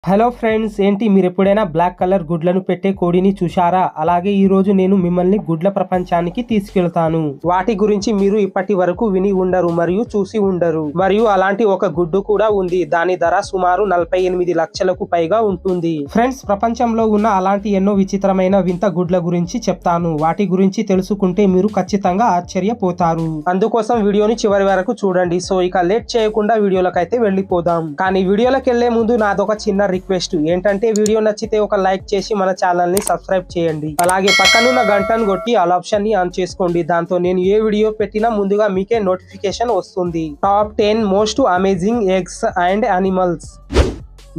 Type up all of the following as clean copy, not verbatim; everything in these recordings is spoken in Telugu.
హలో ఫ్రెండ్స్, ఏంటి మీరు ఎప్పుడైనా బ్లాక్ కలర్ గుడ్లను పెట్టే కోడిని చూశారా? అలాగే ఈ రోజు నేను మిమ్మల్ని గుడ్ల ప్రపంచానికి తీసుకెళ్తాను. వాటి గురించి మీరు ఇప్పటి వరకు విని ఉండరు మరియు చూసి ఉండరు. మరియు అలాంటి ఒక గుడ్డు కూడా ఉంది. దాని ధర సుమారు 48 లక్షలకు పైగా ఉంటుంది. ఫ్రెండ్స్, ప్రపంచంలో ఉన్న అలాంటి ఎన్నో విచిత్రమైన వింత గుడ్ల గురించి చెప్తాను. వాటి గురించి తెలుసుకుంటే మీరు ఖచ్చితంగా ఆశ్చర్యపోతారు. అందుకోసం వీడియోని చివరి వరకు చూడండి. సో ఇక లేట్ చేయకుండా వీడియోలకైతే వెళ్ళిపోదాం. కానీ వీడియోలకు వెళ్లే ముందు నాదొక చిన్న రిక్వెస్ట్ ఏంటంటే, వీడియో నచ్చితే ఒక లైక్ చేసి మన ఛానల్ ని సబ్స్క్రైబ్ చేయండి. అలాగే పక్కనున్న గంటను కొట్టి ఆల్ ఆప్షన్ ని ఆన్ చేసుకోండి. దాంతో నేను ఏ వీడియో పెట్టినా ముందుగా మీకే నోటిఫికేషన్ వస్తుంది. Top 10 most amazing eggs and animals.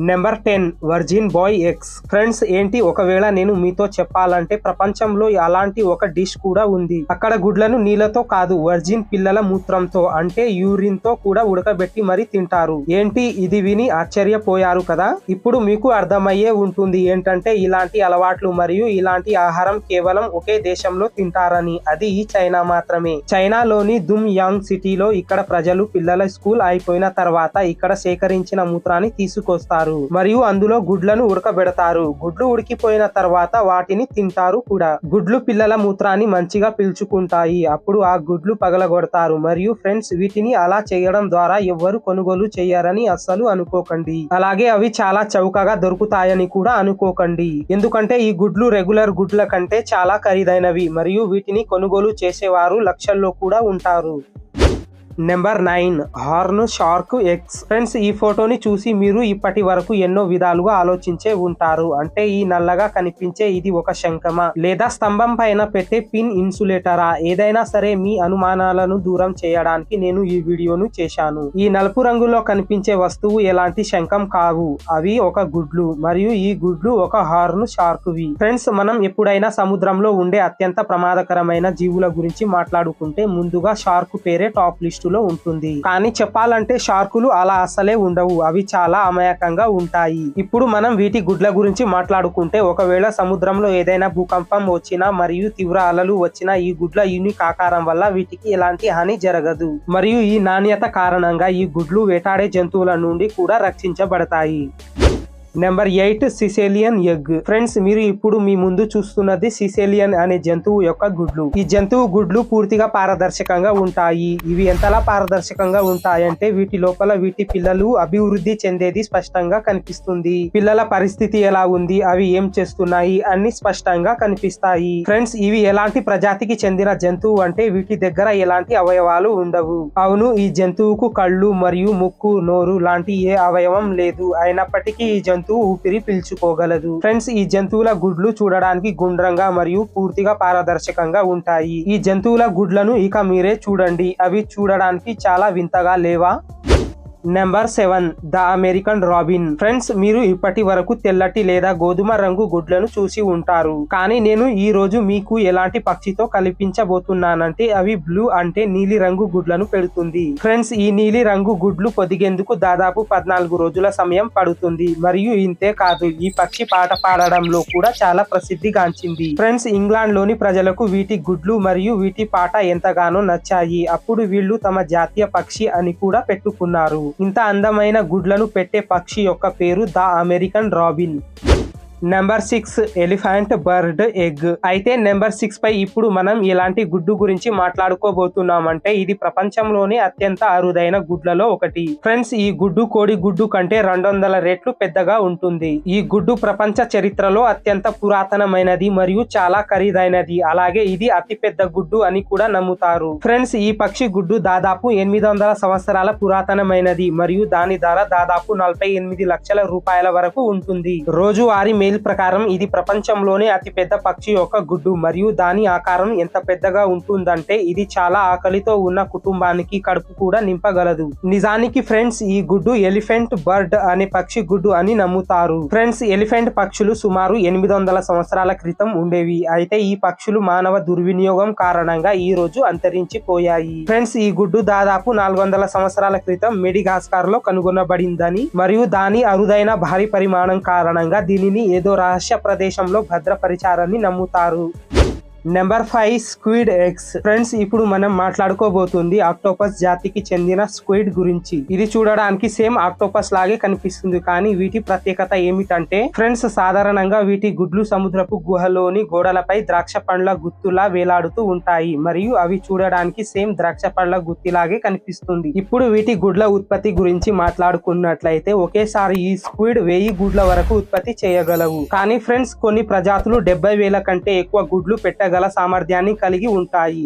Number 10, virgin boy eggs. Friends, ఏంటి ఒకవేళ నేను మీతో చెప్పాలంటే ప్రపంచంలో అలాంటి ఒక డిష్ కూడా ఉంది. అక్కడ గుడ్లను నీళ్లతో కాదు, వర్జిన్ పిల్లల మూత్రంతో అంటే యూరిన్ తో కూడా ఉడకబెట్టి మరి తింటారు. ఏంటి ఇది విని ఆశ్చర్యపోయారు కదా? ఇప్పుడు మీకు అర్థమయ్యే ఉంటుంది ఏంటంటే ఇలాంటి అలవాట్లు మరియు ఇలాంటి ఆహారం కేవలం ఒకే దేశంలో తింటారని. అది ఈ చైనా మాత్రమే. చైనాలోని దుమ్ యాంగ్ సిటీలో ఇక్కడ ప్రజలు పిల్లల స్కూల్ అయిపోయిన తర్వాత ఇక్కడ సేకరించిన మూత్రాన్ని తీసుకొస్తారు మరియు అందులో గుడ్లను ఉడకబెడతారు. గుడ్లు ఉడికిపోయిన తర్వాత వాటిని తింటారు కూడా. గుడ్లు పిల్లల మూత్రాన్ని మంచిగా పీల్చుకుంటాయి. అప్పుడు ఆ గుడ్లు పగలగొడతారు. మరియు ఫ్రెండ్స్, వీటిని అలా చేయడం ద్వారా ఎవ్వరు కొనుగోలు చేయరని అస్సలు అనుకోకండి. అలాగే అవి చాలా చౌకగా దొరుకుతాయని కూడా అనుకోకండి. ఎందుకంటే ఈ గుడ్లు రెగ్యులర్ గుడ్ల కంటే చాలా ఖరీదైనవి మరియు వీటిని కొనుగోలు చేసేవారు లక్షల్లో కూడా ఉంటారు. Number 9, horn shark eggs. Friends, ఈ ఫోటోని చూసి మీరు ఇప్పటి వరకు ఎన్నో విధాలుగా ఆలోచించే ఉంటారు. అంటే ఈ నల్లగా కనిపించే ఇది ఒక శంఖమా లేదా స్తంభం పైన పెట్టే పిన్ ఇన్సులేటరా? ఏదైనా సరే మీ అనుమానాలను దూరం చేయడానికి నేను ఈ వీడియోను చేశాను. ఈ నలుపు రంగులో కనిపించే వస్తువు ఎలాంటి శంఖం కావు, అవి ఒక గుడ్లు మరియు ఈ గుడ్లు ఒక హార్న్ షార్క్వి. ఫ్రెండ్స్, మనం ఎప్పుడైనా సముద్రంలో ఉండే అత్యంత ప్రమాదకరమైన జీవుల గురించి మాట్లాడుకుంటే ముందుగా షార్క్ పేరే టాప్ లిస్ట్ లో ఉంటుంది. కానీ చెప్పాలంటే షార్కులు అలా అసలే ఉండవు. అవి చాలా అమాయకంగా ఉంటాయి. ఇప్పుడు మనం వీటి గుడ్ల గురించి మాట్లాడుకుంటే, ఒకవేళ సముద్రంలో ఏదైనా భూకంపం వచ్చినా మరియు తీవ్ర అలలు వచ్చినా ఈ గుడ్ల యూనిక్ ఆకారం వల్ల వీటికి ఎలాంటి హాని జరగదు. మరియు ఈ నాణ్యత కారణంగా ఈ గుడ్లు వేటాడే జంతువుల నుండి కూడా రక్షించబడతాయి. Number 8, caecilian egg. ఫ్రెండ్స్, మీరు ఇప్పుడు మీ ముందు చూస్తున్నది సిసేలియన్ అనే జంతువు యొక్క గుడ్లు. ఈ జంతువు గుడ్లు పూర్తిగా పారదర్శకంగా ఉంటాయి. ఇవి ఎంతలా పారదర్శకంగా ఉంటాయంటే వీటి లోపల వీటి పిల్లలు అభివృద్ధి చెందేది స్పష్టంగా కనిపిస్తుంది. పిల్లల పరిస్థితి ఎలా ఉంది, అవి ఏం చేస్తున్నాయి అన్ని స్పష్టంగా కనిపిస్తాయి. ఫ్రెండ్స్, ఇవి ఎలాంటి ప్రజాతికి చెందిన జంతువు అంటే వీటి దగ్గర ఎలాంటి అవయవాలు ఉండవు. అవును, ఈ జంతువుకు కళ్ళు మరియు ముక్కు, నోరు లాంటి ఏ అవయవం లేదు. అయినప్పటికీ ఈ జంతువు ఊపిరి పీల్చుకోగలదు. ఫ్రెండ్స్, ఈ జంతువుల గుడ్లు చూడడానికి గుండ్రంగా మరియు పూర్తిగా పారదర్శకంగా ఉంటాయి. ఈ జంతువుల గుడ్లను ఇక మీరే చూడండి. అవి చూడడానికి చాలా వింతగా లేవా? Number 7, the American robin. Friends, మీరు ఇప్పటి వరకు తెల్లటి లేదా గోధుమ రంగు గుడ్లను చూసి ఉంటారు. కానీ నేను ఈ రోజు మీకు ఎలాంటి పక్షితో కల్పించబోతున్నానంటే అవి బ్లూ అంటే నీలి రంగు గుడ్లను పెడుతుంది. ఫ్రెండ్స్, ఈ నీలి రంగు గుడ్లు పొదిగేందుకు దాదాపు 14 రోజుల సమయం పడుతుంది. మరియు ఇంతే కాదు, ఈ పక్షి పాట పాడడంలో కూడా చాలా ప్రసిద్ధిగాంచింది. ఫ్రెండ్స్, ఇంగ్లాండ్ లోని ప్రజలకు వీటి గుడ్లు మరియు వీటి పాట ఎంతగానో నచ్చాయి. అప్పుడు వీళ్ళు తమ జాతీయ పక్షి అని కూడా పెట్టుకున్నారు. ఇంత అందమైన గుడ్లను పెట్టే పక్షి యొక్క పేరు the American robin. Number 6, elephant bird egg. అయితే నెంబర్ 6 పై ఇప్పుడు మనం ఎలాంటి గుడ్డు గురించి మాట్లాడుకోబోతున్నామంటే ఇది ప్రపంచంలోనే అత్యంత అరుదైన గుడ్లలో ఒకటి. ఫ్రెండ్స్, ఈ గుడ్డు కోడి గుడ్డు కంటే 200 రెట్లు పెద్దగా ఉంటుంది. ఈ గుడ్డు ప్రపంచ చరిత్రలో అత్యంత పురాతనమైనది మరియు చాలా ఖరీదైనది. అలాగే ఇది అతి పెద్ద గుడ్డు అని కూడా నమ్ముతారు. ఫ్రెండ్స్, ఈ పక్షి గుడ్డు దాదాపు 800 సంవత్సరాల పురాతనమైనది మరియు దాని ధర దాదాపు 48 లక్షల రూపాయల వరకు ఉంటుంది. రోజువారీ ప్రకారం ఇది ప్రపంచంలోనే అతి పెద్ద పక్షి యొక్క గుడ్డు మరియు దాని ఆకారం ఎంత పెద్దగా ఉంటుందంటే ఇది చాలా ఆకలితో ఉన్న కుటుంబానికి కడుపు కూడా నింపగలదు. నిజానికి ఫ్రెండ్స్, ఈ గుడ్డు ఎలిఫెంట్ బర్డ్ అనే పక్షి గుడ్డు అని నమ్ముతారు. ఫ్రెండ్స్, ఎలిఫెంట్ పక్షులు సుమారు 800 సంవత్సరాల క్రితం ఉండేవి. అయితే ఈ పక్షులు మానవ దుర్వినియోగం కారణంగా ఈ రోజు అంతరించిపోయాయి. ఫ్రెండ్స్, ఈ గుడ్డు దాదాపు 400 సంవత్సరాల క్రితం మెడిగాస్కర్ లో కనుగొనబడిందని మరియు దాని అరుదైన భారీ పరిమాణం కారణంగా దీనిని ఏదో రహస్య ప్రదేశంలో భద్రపరిచారని నమ్ముతారు. Number 5 squid eggs. ఫ్రెండ్స్ ఇప్పుడు మనం మాట్లాడుకోబోతుంది ఆక్టోపస్ జాతికి చెందిన స్క్విడ్ గురించి. ఇది చూడడానికి సేమ్ ఆక్టోపస్ లాగే కనిపిస్తుంది, కానీ వీటి ప్రత్యేకత ఏమిటంటే ఫ్రెండ్స్ సాధారణంగా వీటి గుడ్లు సముద్రపు గుహలోని గోడలపై ద్రాక్ష పండ్ల గుత్తులా వేలాడుతూ ఉంటాయి మరియు అవి చూడడానికి సేమ్ ద్రాక్ష పండ్ల గుత్తిలాగే కనిపిస్తుంది. ఇప్పుడు వీటి గుడ్ల ఉత్పత్తి గురించి మాట్లాడుకున్నట్లయితే ఒకేసారి ఈ స్క్విడ్ 1000 గుడ్ల వరకు ఉత్పత్తి చేయగలవు. కానీ ఫ్రెండ్స్ కొన్ని ప్రజాతులు 70,000 కంటే ఎక్కువ గుడ్లు పెట్టగల సామర్థ్యాన్ని కలిగి ఉంటాయి.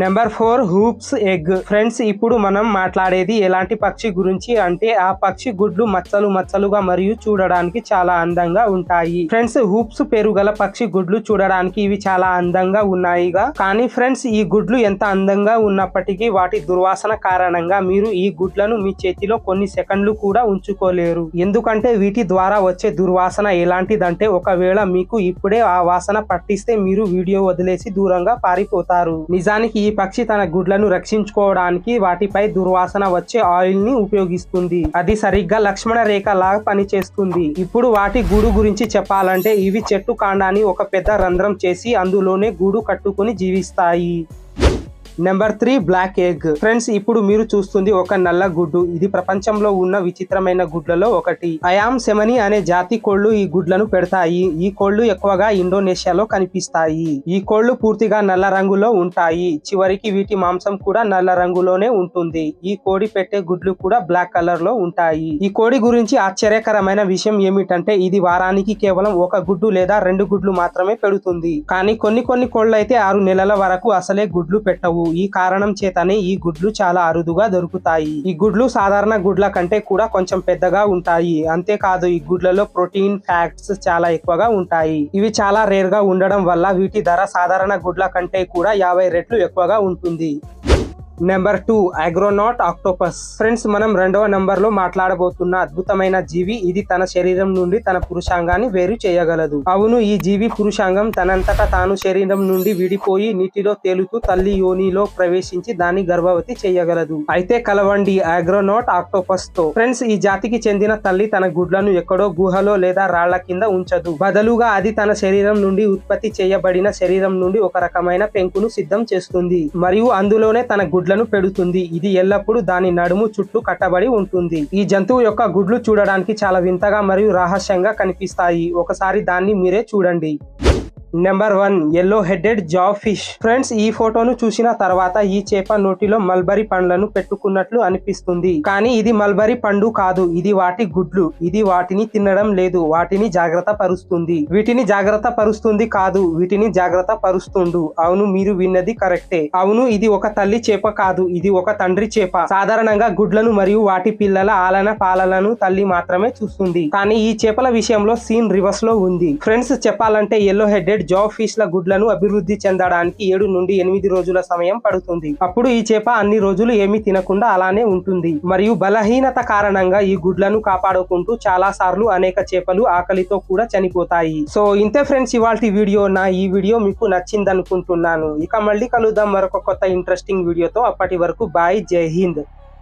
Number 4 hoops egg. ఫ్రెండ్స్ ఇప్పుడు మనం మాట్లాడేది ఎలాంటి పక్షి గురించి అంటే ఆ పక్షి గుడ్లు మచ్చలు మచ్చలుగా మరియు చూడడానికి చాలా అందంగా ఉంటాయి. ఫ్రెండ్స్ హూప్స్ పేరు గల పక్షి గుడ్లు చూడడానికి ఇవి చాలా అందంగా ఉన్నాయిగా, కానీ ఫ్రెండ్స్ ఈ గుడ్లు ఎంత అందంగా ఉన్నప్పటికీ వాటి దుర్వాసన కారణంగా మీరు ఈ గుడ్లను మీ చేతిలో కొన్ని సెకండ్లు కూడా ఉంచుకోలేరు. ఎందుకంటే వీటి ద్వారా వచ్చే దుర్వాసన ఎలాంటిదంటే ఒకవేళ మీకు ఇప్పుడే ఆ వాసన పట్టిస్తే మీరు వీడియో వదిలేసి దూరంగా పారిపోతారు. నిజానికి ఈ పక్షి తన గుడ్లను రక్షించుకోవడానికి వాటిపై దుర్వాసన వచ్చే ఆయిల్ ని ఉపయోగిస్తుంది. అది సరిగ్గా లక్ష్మణ రేఖ లాగా పనిచేస్తుంది. ఇప్పుడు వాటి గూడు గురించి చెప్పాలంటే ఇవి చెట్టు కాండాన్ని ఒక పెద్ద రంధ్రం చేసి అందులోనే గూడు కట్టుకుని జీవిస్తాయి. Number 3 black egg. ఫ్రెండ్స్ ఇప్పుడు మీరు చూస్తుంది ఒక నల్ల గుడ్డు. ఇది ప్రపంచంలో ఉన్న విచిత్రమైన గుడ్లలో ఒకటి. అయామ్ సెమని అనే జాతి కోళ్లు ఈ గుడ్లను పెడతాయి. ఈ కోళ్లు ఎక్కువగా ఇండోనేషియాలో కనిపిస్తాయి. ఈ కోళ్లు పూర్తిగా నల్ల రంగులో ఉంటాయి. చివరికి వీటి మాంసం కూడా నల్ల రంగులోనే ఉంటుంది. ఈ కోడి పెట్టే గుడ్లు కూడా బ్లాక్ కలర్ లో ఉంటాయి. ఈ కోడి గురించి ఆశ్చర్యకరమైన విషయం ఏమిటంటే ఇది వారానికి కేవలం ఒక గుడ్డు లేదా 2 గుడ్లు మాత్రమే పెడుతుంది. కానీ కొన్ని కోళ్లు అయితే 6 నెలల వరకు అసలే గుడ్లు పెట్టవు. ఈ కారణం చేతనే ఈ గుడ్లు చాలా అరుదుగా దొరుకుతాయి. ఈ గుడ్లు సాధారణ గుడ్ల కంటే కూడా కొంచెం పెద్దగా ఉంటాయి. అంతేకాదు ఈ గుడ్లలో ప్రోటీన్, ఫ్యాట్స్ చాలా ఎక్కువగా ఉంటాయి. ఇవి చాలా రేర్ గా ఉండడం వల్ల వీటి ధర సాధారణ గుడ్ల కంటే కూడా 50 రెట్లు ఎక్కువగా ఉంటుంది. Number 2 అగ్రోనాట్ octopus. ఫ్రెండ్స్ మనం 2వ నెంబర్ లో మాట్లాడబోతున్న అద్భుతమైన జీవి. ఇది తన శరీరం నుండి తన పురుషాంగాన్ని వేరు చేయగలదు. అవును, ఈ జీవి పురుషాంగం తనంతటా తాను శరీరం నుండి విడిపోయి నీటిలో తేలుతూ తల్లి యోనిలో ప్రవేశించి దాన్ని గర్భవతి చేయగలదు. అయితే కలవండి అగ్రోనాట్ ఆక్టోపస్ తో. ఫ్రెండ్స్ ఈ జాతికి చెందిన తల్లి తన గుడ్లను ఎక్కడో గుహలో లేదా రాళ్ల కింద ఉంచదు. బదులుగా అది తన శరీరం నుండి ఉత్పత్తి చేయబడిన శరీరం నుండి ఒక రకమైన పెంకును సిద్ధం చేస్తుంది మరియు అందులోనే తన గుడ్లను పెడుతుంది. ఇది ఎల్లప్పుడూ దాని నడుము చుట్టూ కట్టబడి ఉంటుంది. ఈ జంతువు యొక్క గుడ్లు చూడడానికి చాలా వింతగా మరియు రహస్యంగా కనిపిస్తాయి. ఒకసారి దాన్ని మీరే చూడండి. నెంబర్ 1 ఎల్లో హెడెడ్ జా ఫిష్. ఫ్రెండ్స్ ఈ ఫోటోను చూసిన తర్వాత ఈ చేప నోటిలో మల్బరీ పండ్లను పెట్టుకున్నట్లు అనిపిస్తుంది, కానీ ఇది మల్బరీ పండు కాదు, ఇది వాటి గుడ్లు. ఇది వాటిని తినడం లేదు, వాటిని జాగ్రత్త పరుస్తుంది. వీటిని జాగ్రత్త పరుస్తుంది కాదు, వీటిని జాగ్రత్త పరుస్తుండు. అవును, మీరు విన్నది కరెక్టే. అవును, ఇది ఒక తల్లి చేప కాదు, ఇది ఒక తండ్రి చేప. సాధారణంగా గుడ్లను మరియు వాటి పిల్లల ఆలన పాలలను తల్లి మాత్రమే చూస్తుంది, కానీ ఈ చేపల విషయంలో సీన్ రివర్స్ లో ఉంది. ఫ్రెండ్స్ చెప్పాలంటే ఎల్లో హెడెడ్ జా ఫిష్ ల గుడ్లను అభివృద్ధి చెందడానికి 7 నుండి 8 రోజుల సమయం పడుతుంది. అప్పుడు ఈ చేప అన్ని రోజులు ఏమీ తినకుండా అలానే ఉంటుంది మరియు బలహీనత కారణంగా ఈ గుడ్లను కాపాడుకుంటూ చాలా సార్లు అనేక చేపలు ఆకలితో కూడా చనిపోతాయి. సో ఇంతే ఫ్రెండ్స్ ఇవాల్టి వీడియో. ఈ వీడియో మీకు నచ్చింది అనుకుంటున్నాను. ఇక మళ్ళీ కలుద్దాం మరొక కొత్త ఇంట్రెస్టింగ్ వీడియోతో. అప్పటి వరకు బాయ్, జై హింద్.